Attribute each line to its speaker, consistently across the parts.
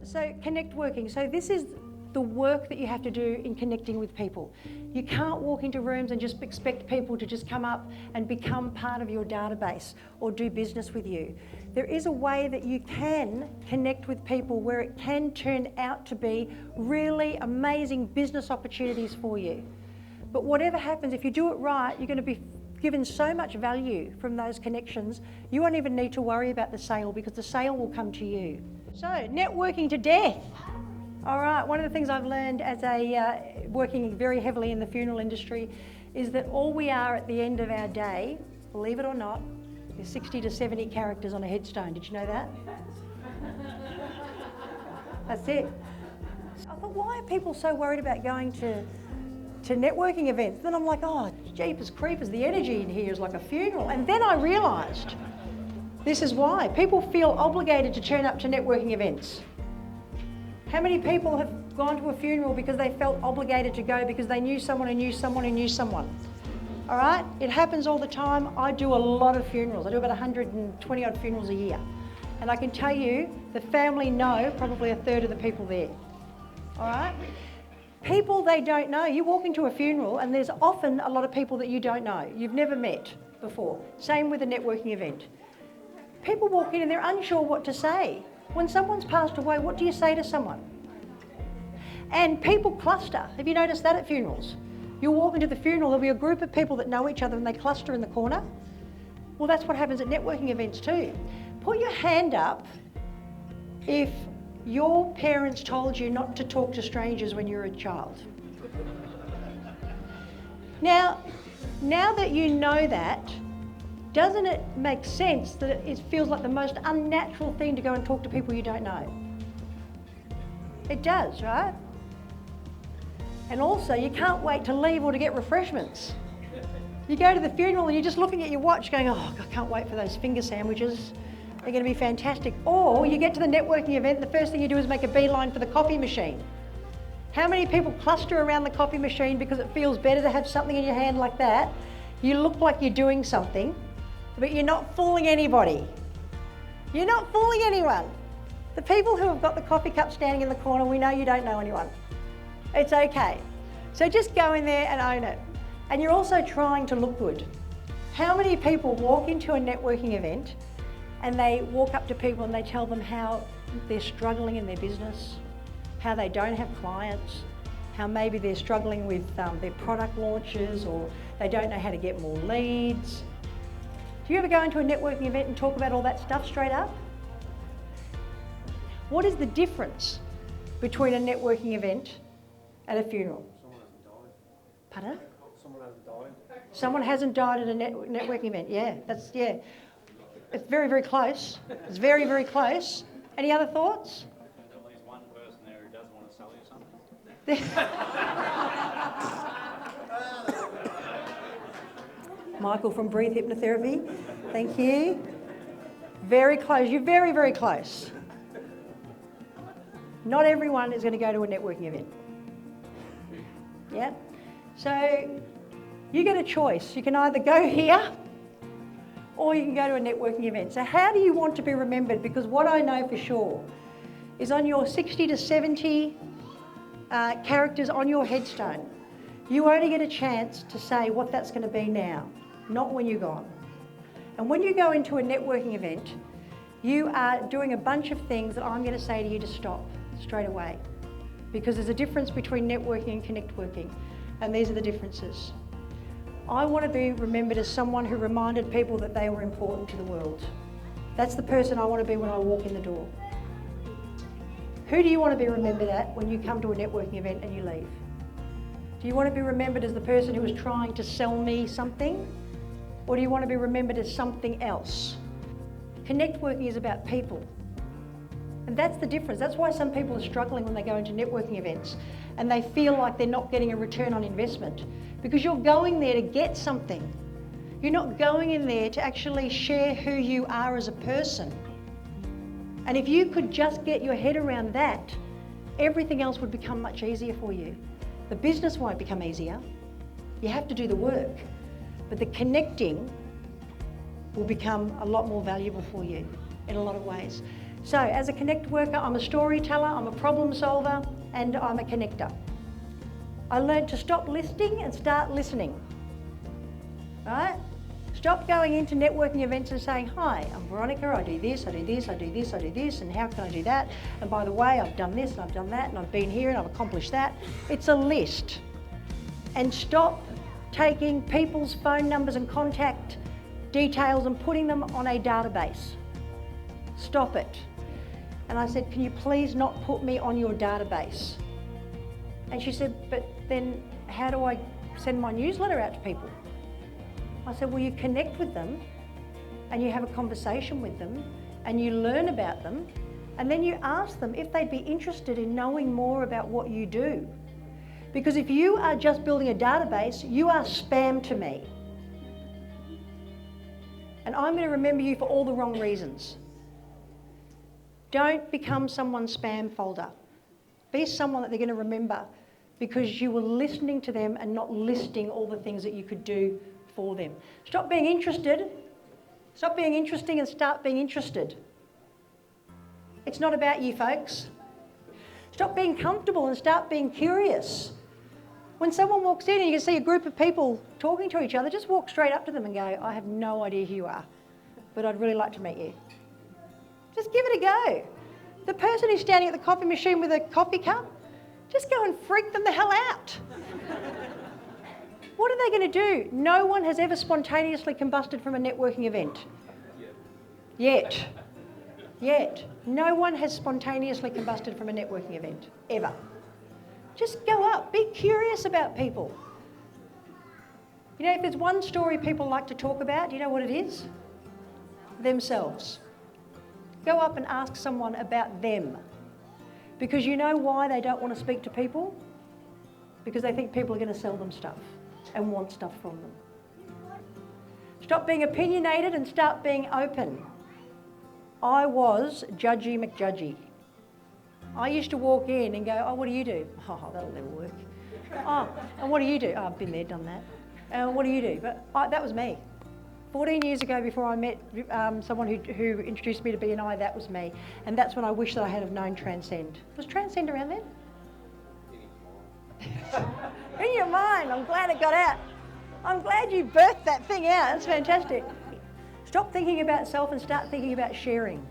Speaker 1: So connect working. So this is the work that you have to do in connecting with people. You can't walk into rooms and just expect people to just come up and become part of your database or do business with you. There is a way that you can connect with people where it can turn out to be really amazing business opportunities for you. But whatever happens, if you do it right, you're going to be given so much value from those connections, you won't even need to worry about the sale because the sale will come to you. So, networking to death. All right, one of the things I've learned as working very heavily in the funeral industry is that all we are at the end of our day, believe it or not, is 60 to 70 characters on a headstone. Did you know that? That's it. I thought, why are people so worried about going to networking events? Then I'm like, oh, jeepers creepers, the energy in here is like a funeral. And then I realised this is why. People feel obligated to turn up to networking events. How many people have gone to a funeral because they felt obligated to go because they knew someone who knew someone who knew someone? All right, it happens all the time. I do a lot of funerals. I do about 120 odd funerals a year. And I can tell you, the family know probably a third of the people there. All right? People they don't know. You walk into a funeral and there's often a lot of people that you don't know, you've never met before. Same with a networking event. People walk in and they're unsure what to say. When someone's passed away, what do you say to someone? And people cluster. Have you noticed that at funerals? You'll walk into the funeral, there'll be a group of people that know each other and they cluster in the corner. Well, that's what happens at networking events too. Put your hand up if your parents told you not to talk to strangers when you were a child. Now that you know that, doesn't it make sense that it feels like the most unnatural thing to go and talk to people you don't know? It does, right? And also, you can't wait to leave or to get refreshments. You go to the funeral and you're just looking at your watch going, oh, I can't wait for those finger sandwiches. They're going to be fantastic. Or you get to the networking event, the first thing you do is make a beeline for the coffee machine. How many people cluster around the coffee machine because it feels better to have something in your hand like that? You look like you're doing something, but you're not fooling anybody. You're not fooling anyone. The people who have got the coffee cup standing in the corner, we know you don't know anyone. It's okay. So just go in there and own it. And you're also trying to look good. How many people walk into a networking event and they walk up to people and they tell them how they're struggling in their business, how they don't have clients, how maybe they're struggling with their product launches or they don't know how to get more leads? Do you ever go into a networking event and talk about all that stuff straight up? What is the difference between a networking event and a funeral?
Speaker 2: Someone hasn't died.
Speaker 1: Pardon?
Speaker 2: Someone hasn't died.
Speaker 1: Someone hasn't died at a networking event, yeah. It's very, very close. It's very, very close. Any other thoughts?
Speaker 3: There's at least one person there who does want to sell you something.
Speaker 1: Michael from Breathe Hypnotherapy, thank you. Very close, you're very, very close. Not everyone is going to go to a networking event. Yeah? So you get a choice. You can either go here or you can go to a networking event. So how do you want to be remembered? Because what I know for sure is on your 60 to 70 characters on your headstone, you only get a chance to say what that's going to be now, not when you're gone. And when you go into a networking event, you are doing a bunch of things that I'm going to say to you to stop straight away. Because there's a difference between networking and connect working, and these are the differences. I want to be remembered as someone who reminded people that they were important to the world. That's the person I want to be when I walk in the door. Who do you want to be remembered at when you come to a networking event and you leave? Do you want to be remembered as the person who was trying to sell me something? Or do you want to be remembered as something else? Connect working is about people. And that's the difference. That's why some people are struggling when they go into networking events and they feel like they're not getting a return on investment because you're going there to get something. You're not going in there to actually share who you are as a person. And if you could just get your head around that, everything else would become much easier for you. The business won't become easier. You have to do the work. But the connecting will become a lot more valuable for you in a lot of ways. So as a connect worker, I'm a storyteller, I'm a problem solver, and I'm a connector. I learned to stop listening and start listening, right? Stop going into networking events and saying, hi, I'm Veronica, I do this, I do this, I do this, I do this, and how can I do that? And by the way, I've done this and I've done that and I've been here and I've accomplished that. It's a list. And stop taking people's phone numbers and contact details and putting them on a database. Stop it. And I said, can you please not put me on your database? And she said, but then how do I send my newsletter out to people? I said, well, you connect with them and you have a conversation with them and you learn about them and then you ask them if they'd be interested in knowing more about what you do. Because if you are just building a database, you are spam to me. And I'm going to remember you for all the wrong reasons. Don't become someone's spam folder. Be someone that they're going to remember because you were listening to them and not listing all the things that you could do for them. Stop being interested. Stop being interesting and start being interested. It's not about you, folks. Stop being comfortable and start being curious. When someone walks in and you can see a group of people talking to each other, just walk straight up to them and go, I have no idea who you are, but I'd really like to meet you. Just give it a go. The person who's standing at the coffee machine with a coffee cup, just go and freak them the hell out. What are they going to do? No one has ever spontaneously combusted from a networking event. Yet. No one has spontaneously combusted from a networking event, ever. Just go up, be curious about people. You know, if there's one story people like to talk about, do you know what it is? Themselves. Go up and ask someone about them. Because you know why they don't want to speak to people? Because they think people are going to sell them stuff and want stuff from them. Stop being opinionated and start being open. I was Judgy McJudgy. I used to walk in and go, oh, what do you do? Oh, that'll never work. Oh, and what do you do? Oh, I've been there, done that. And what do you do? But that was me. 14 years ago, before I met someone who introduced me to BNI, that was me. And that's when I wish that I had have known Transcend. Was Transcend around then? In your mind. I'm glad it got out. I'm glad you birthed that thing out. That's fantastic. Stop thinking about self and start thinking about sharing.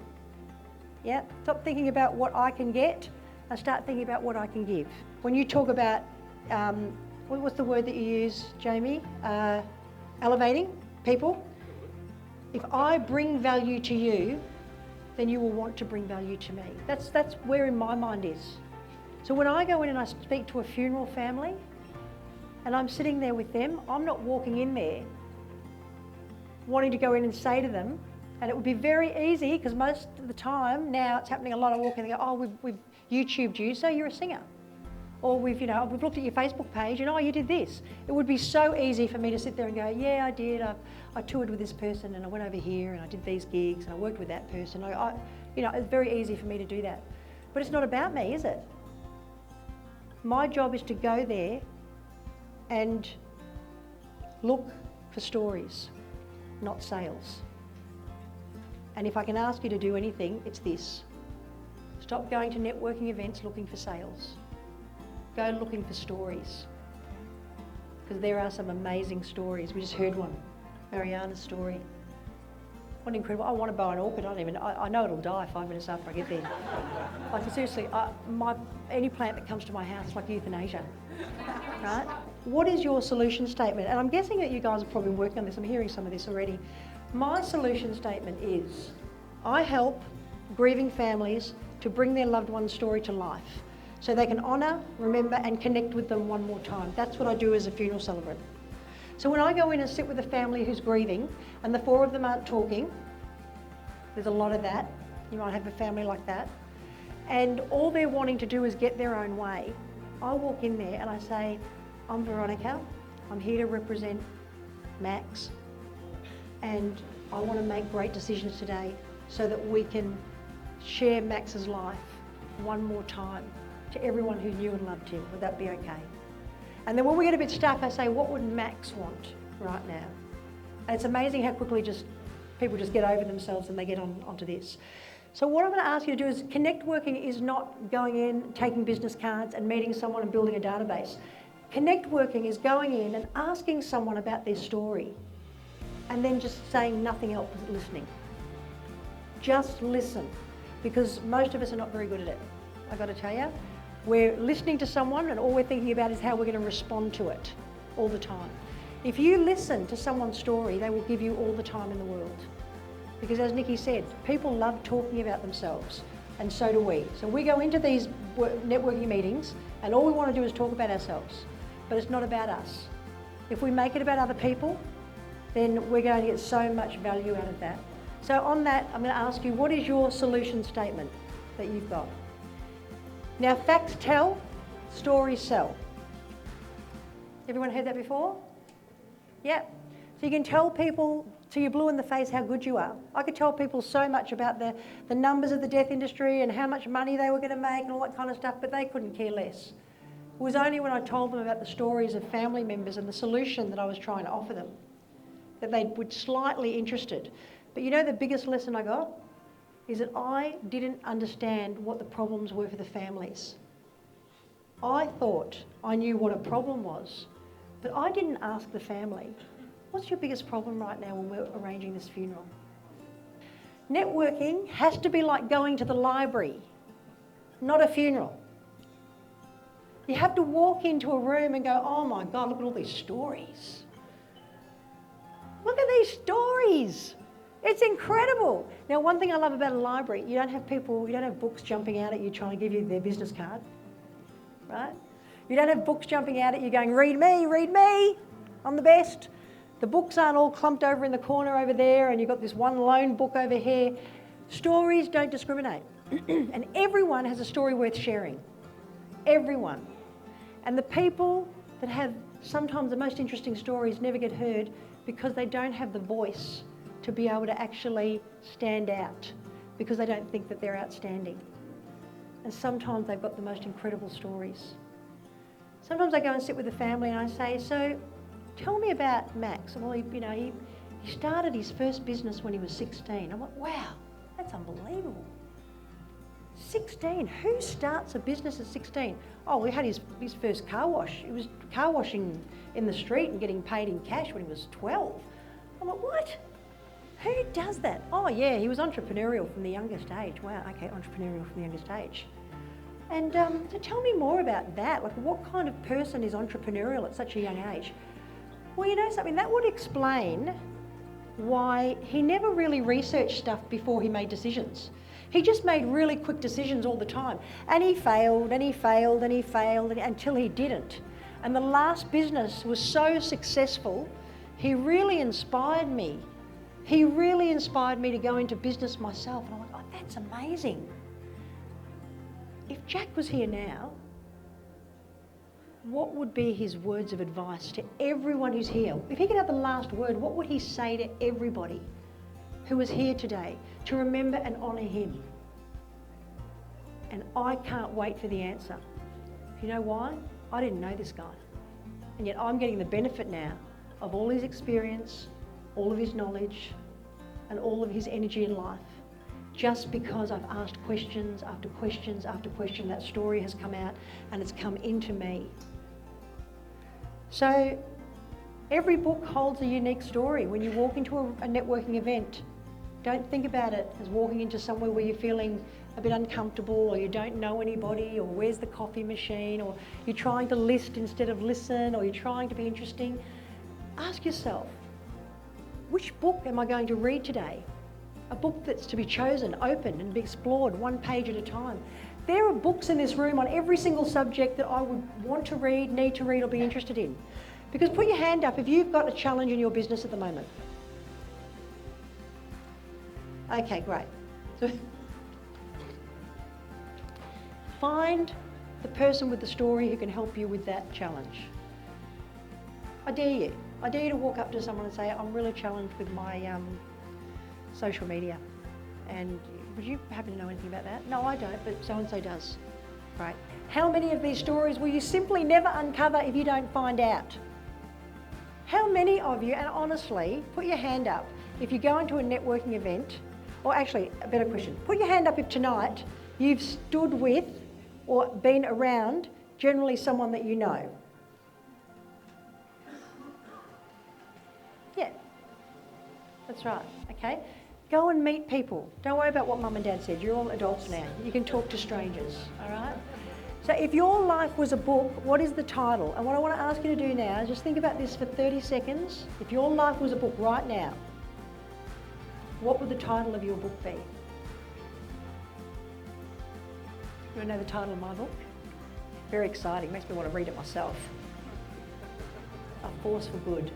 Speaker 1: Yeah? Stop thinking about what I can get and start thinking about what I can give. When you talk about, what's the word that you use, Jamie? Elevating people. If I bring value to you, then you will want to bring value to me. That's where in my mind is. So when I go in and I speak to a funeral family and I'm sitting there with them, I'm not walking in there wanting to go in and say to them, and it would be very easy because most of the time now it's happening a lot. I walk in and go, oh, we've YouTubed you, so you're a singer. Or we've looked at your Facebook page and, oh, you did this. It would be so easy for me to sit there and go, yeah, I did. I toured with this person and I went over here and I did these gigs and I worked with that person. It's very easy for me to do that. But it's not about me, is it? My job is to go there and look for stories, not sales. And if I can ask you to do anything, it's this. Stop going to networking events looking for sales. Go looking for stories. Because there are some amazing stories. We just heard one, Mariana's story. What incredible, I want to buy an orchid, I know it'll die 5 minutes after I get there. Like seriously, any plant that comes to my house is like euthanasia, right? What is your solution statement? And I'm guessing that you guys have probably been working on this, I'm hearing some of this already. My solution statement is, I help grieving families to bring their loved one's story to life so they can honour, remember and connect with them one more time. That's what I do as a funeral celebrant. So when I go in and sit with a family who's grieving and the 4 of them aren't talking, there's a lot of that, you might have a family like that, and all they're wanting to do is get their own way, I walk in there and I say, I'm Veronica, I'm here to represent Max, and I want to make great decisions today so that we can share Max's life one more time to everyone who knew and loved him. Would that be okay? And then when we get a bit stuck, I say, what would Max want right now? And it's amazing how quickly just people just get over themselves and they get onto this. So what I'm going to ask you to do is, connect working is not going in, taking business cards and meeting someone and building a database. Connect working is going in and asking someone about their story and then just saying nothing else, listening. Just listen, because most of us are not very good at it. I've got to tell you, we're listening to someone and all we're thinking about is how we're going to respond to it all the time. If you listen to someone's story, they will give you all the time in the world. Because as Nikki said, people love talking about themselves, and so do we. So we go into these networking meetings and all we want to do is talk about ourselves, but it's not about us. If we make it about other people, then we're going to get so much value out of that. So on that, I'm going to ask you, what is your solution statement that you've got? Now, facts tell, stories sell. Everyone heard that before? Yeah. So you can tell people till you're blue in the face how good you are. I could tell people so much about the numbers of the death industry and how much money they were going to make and all that kind of stuff, but they couldn't care less. It was only when I told them about the stories of family members and the solution that I was trying to offer them that they were slightly interested. But you know the biggest lesson I got is that I didn't understand what the problems were for the families. I thought I knew what a problem was, but I didn't ask the family, what's your biggest problem right now when we're arranging this funeral? Networking has to be like going to the library, not a funeral. You have to walk into a room and go, oh my God, look at all these stories. Look at these stories. It's incredible. Now, one thing I love about a library, you don't have books jumping out at you trying to give you their business card, right? You don't have books jumping out at you going, read me, I'm the best. The books aren't all clumped over in the corner over there and you've got this one lone book over here. Stories don't discriminate. And everyone has a story worth sharing. Everyone. And the people that have sometimes the most interesting stories never get heard because they don't have the voice to be able to actually stand out, because they don't think that they're outstanding. And sometimes they've got the most incredible stories. Sometimes I go and sit with the family and I say, so tell me about Max. Well, he started his first business when he was 16. I'm like, wow, that's unbelievable. 16, who starts a business at 16? Oh, we had his first car wash. He was car washing in the street and getting paid in cash when he was 12. I'm like, what? Who does that? Oh yeah, he was entrepreneurial from the youngest age. Wow, okay, entrepreneurial from the youngest age. And so tell me more about that. Like, what kind of person is entrepreneurial at such a young age? Well, you know something, that would explain why he never really researched stuff before he made decisions. He just made really quick decisions all the time. And he failed, and he failed, and he failed, until he didn't. And the last business was so successful, he really inspired me. He really inspired me to go into business myself. And I'm like, oh, that's amazing. If Jack was here now, what would be his words of advice to everyone who's here? If he could have the last word, what would he say to everybody who is here today to remember and honour him? And I can't wait for the answer. You know why? I didn't know this guy. And yet I'm getting the benefit now of all his experience, all of his knowledge, and all of his energy in life. Just because I've asked questions after questions after question, that story has come out and it's come into me. So every book holds a unique story. When you walk into a networking event, don't think about it as walking into somewhere where you're feeling a bit uncomfortable, or you don't know anybody, or where's the coffee machine, or you're trying to list instead of listen, or you're trying to be interesting. Ask yourself, which book am I going to read today? A book that's to be chosen, opened and be explored one page at a time. There are books in this room on every single subject that I would want to read, need to read, or be interested in. Because put your hand up if you've got a challenge in your business at the moment. Okay, great. So find the person with the story who can help you with that challenge. I dare you. I dare you to walk up to someone and say, I'm really challenged with my social media. And would you happen to know anything about that? No, I don't, but so-and-so does. Right. How many of these stories will you simply never uncover if you don't find out? How many of you, and honestly, put your hand up, if you go into a networking event, or actually, a better question, put your hand up if tonight you've stood with or been around generally someone that you know. Yeah, that's right, okay? Go and meet people. Don't worry about what mum and dad said. You're all adults now. You can talk to strangers, all right? So if your life was a book, what is the title? And what I want to ask you to do now is just think about this for 30 seconds. If your life was a book right now, what would the title of your book be? You want to know the title of my book? Very exciting, makes me want to read it myself. A Force for Good.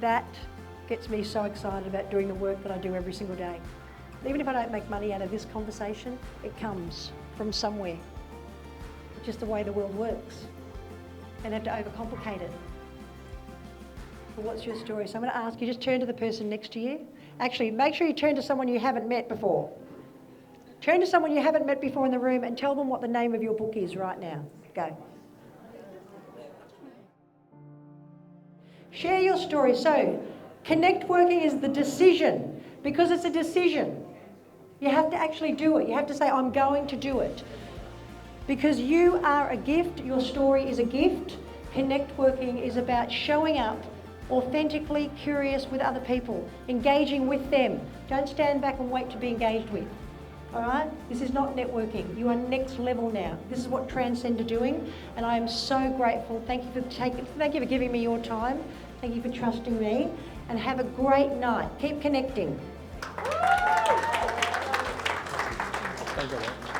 Speaker 1: That gets me so excited about doing the work that I do every single day. Even if I don't make money out of this conversation, it comes from somewhere. It's just the way the world works. And have to overcomplicate it. But what's your story? So I'm going to ask you, just turn to the person next to you. Actually, make sure you turn to someone you haven't met before. Turn to someone you haven't met before in the room and tell them what the name of your book is right now. Go. Share your story. So, connect working is the decision, because it's a decision. You have to actually do it. You have to say, I'm going to do it. Because you are a gift, your story is a gift. Connect working is about showing up authentically curious with other people, engaging with them. Don't stand back and wait to be engaged with. All right? This is not networking. You are next level now. This is what Transcend are doing, and I am so grateful. Thank you for giving me your time. Thank you for trusting me, and have a great night. Keep connecting.
Speaker 2: Thank you.